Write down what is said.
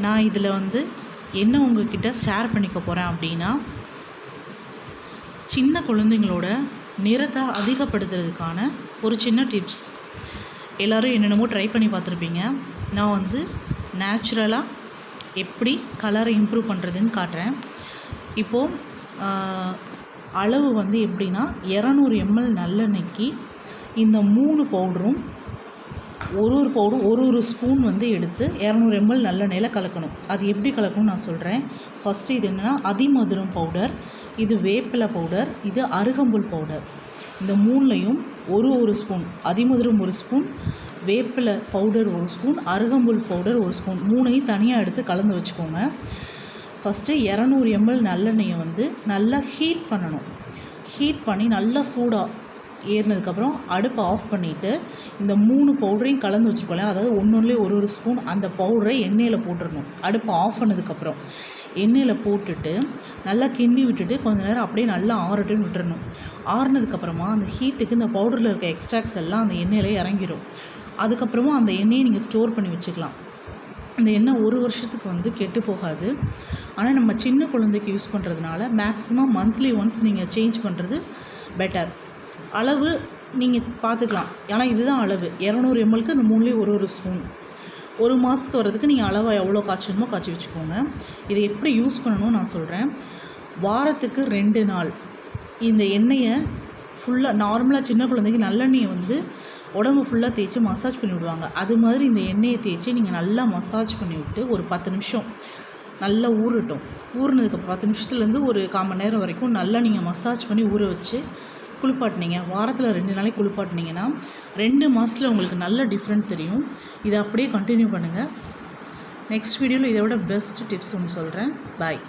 நான் இதில் வந்து என்ன உங்ககிட்ட ஷேர் பண்ணிக்க போகிறேன் அப்படின்னா, சின்ன குழந்தைங்களோட நிறத்தை அதிகப்படுத்துறதுக்கான ஒரு சின்ன டிப்ஸ். எல்லோரும் என்னென்னமோ ட்ரை பண்ணி பார்த்துருப்பீங்க. நான் வந்து நேச்சுரலாக எப்படி கலரை இம்ப்ரூவ் பண்ணுறதுன்னு காட்டுறேன். இப்போது அளவு வந்து எப்படின்னா, 200 ml நல்லெண்ணெய்க்கு இந்த 3 பவுடரும் ஒரு பவுடரும் ஒரு ஸ்பூன் வந்து எடுத்து 200 ml நல்லெண்ணெயில் கலக்கணும். அது எப்படி கலக்கணும்னு நான் சொல்கிறேன். ஃபஸ்ட்டு இது என்னென்னா, அதிமதுரம் பவுடர், இது வேப்பிலை பவுடர், இது அருகம்புல் பவுடர். இந்த 3லையும் ஒரு ஸ்பூன், அதிமதுரம் 1 ஸ்பூன், வேப்பிலை பவுடர் 1 ஸ்பூன், அருகம்புல் பவுடர் 1 ஸ்பூன், 3ஐயும் தனியாக எடுத்து கலந்து வச்சுக்கோங்க. ஃபஸ்ட்டு 200 ml நல்லெண்ணெயை வந்து நல்லா ஹீட் பண்ணணும். ஹீட் பண்ணி நல்லா சூடாக ஏறினதுக்கப்புறம் அடுப்பை ஆஃப் பண்ணிவிட்டு இந்த 3 பவுடரையும் கலந்து வச்சுருக்கோம். அதாவது ஒன்றுலேயே ஒரு ஸ்பூன் அந்த பவுடரை எண்ணெயில் போட்டுடணும். அடுப்பை ஆஃப் பண்ணதுக்கப்புறம் எண்ணெயில் போட்டுட்டு நல்லா கிண்டி விட்டுட்டு கொஞ்சம் நேரம் அப்படியே நல்லா ஆறட்டுன்னு விட்டுறணும். ஆறுனதுக்கப்புறமா அந்த ஹீட்டுக்கு இந்த பவுடரில் இருக்க எக்ஸ்ட்ராக்ட்ஸ் எல்லாம் அந்த எண்ணெயில் இறங்கிடும். அதுக்கப்புறமா அந்த எண்ணெயை நீங்கள் ஸ்டோர் பண்ணி வச்சுக்கலாம். இந்த எண்ணெய் 1 வருஷத்துக்கு வந்து கெட்டு போகாது. ஆனால் நம்ம சின்ன குழந்தைக்கு யூஸ் பண்ணுறதுனால மேக்ஸிமம் மந்த்லி ஒன்ஸ் நீங்கள் சேஞ்ச் பண்ணுறது பெட்டர். அளவு நீங்கள் பார்த்துக்கலாம். ஆனால் இதுதான் அளவு. 200 mlக்கு அந்த 3லேயும் ஒரு ஸ்பூன். 1 மாதத்துக்கு வர்றதுக்கு நீங்கள் அளவாக எவ்வளோ காய்ச்சணுமோ காய்ச்சி வச்சுக்கோங்க. இதை எப்படி யூஸ் பண்ணணும்னு நான் சொல்கிறேன். வாரத்துக்கு 2 நாள் இந்த எண்ணெயை ஃபுல்லாக, நார்மலாக சின்ன குழந்தைக்கு நல்லெண்ணெயை வந்து உடம்பு ஃபுல்லாக தேய்ச்சி மசாஜ் பண்ணி விடுவாங்க. அது மாதிரி இந்த எண்ணெயை தேய்ச்சி நீங்கள் நல்லா மசாஜ் பண்ணி விட்டு ஒரு 10 நிமிஷம் நல்லா ஊறட்டும். ஊறினதுக்கப்புறம் 10 நிமிஷத்துலேருந்து ஒரு 1/4 மணி நேரம் வரைக்கும் நல்லா நீங்கள் மசாஜ் பண்ணி ஊற வச்சு குளிப்பாட்டினீங்க. வாரத்தில் 2 நாளைக்கு குளிப்பாட்டினீங்கன்னா 2 மாதத்தில் உங்களுக்கு நல்ல டிஃப்ரெண்ட் தெரியும். இதை அப்படியே கண்டினியூ பண்ணுங்கள். நெக்ஸ்ட் வீடியோவில் இதை விட பெஸ்ட் டிப்ஸ் ஒன்று சொல்கிறேன். பாய்.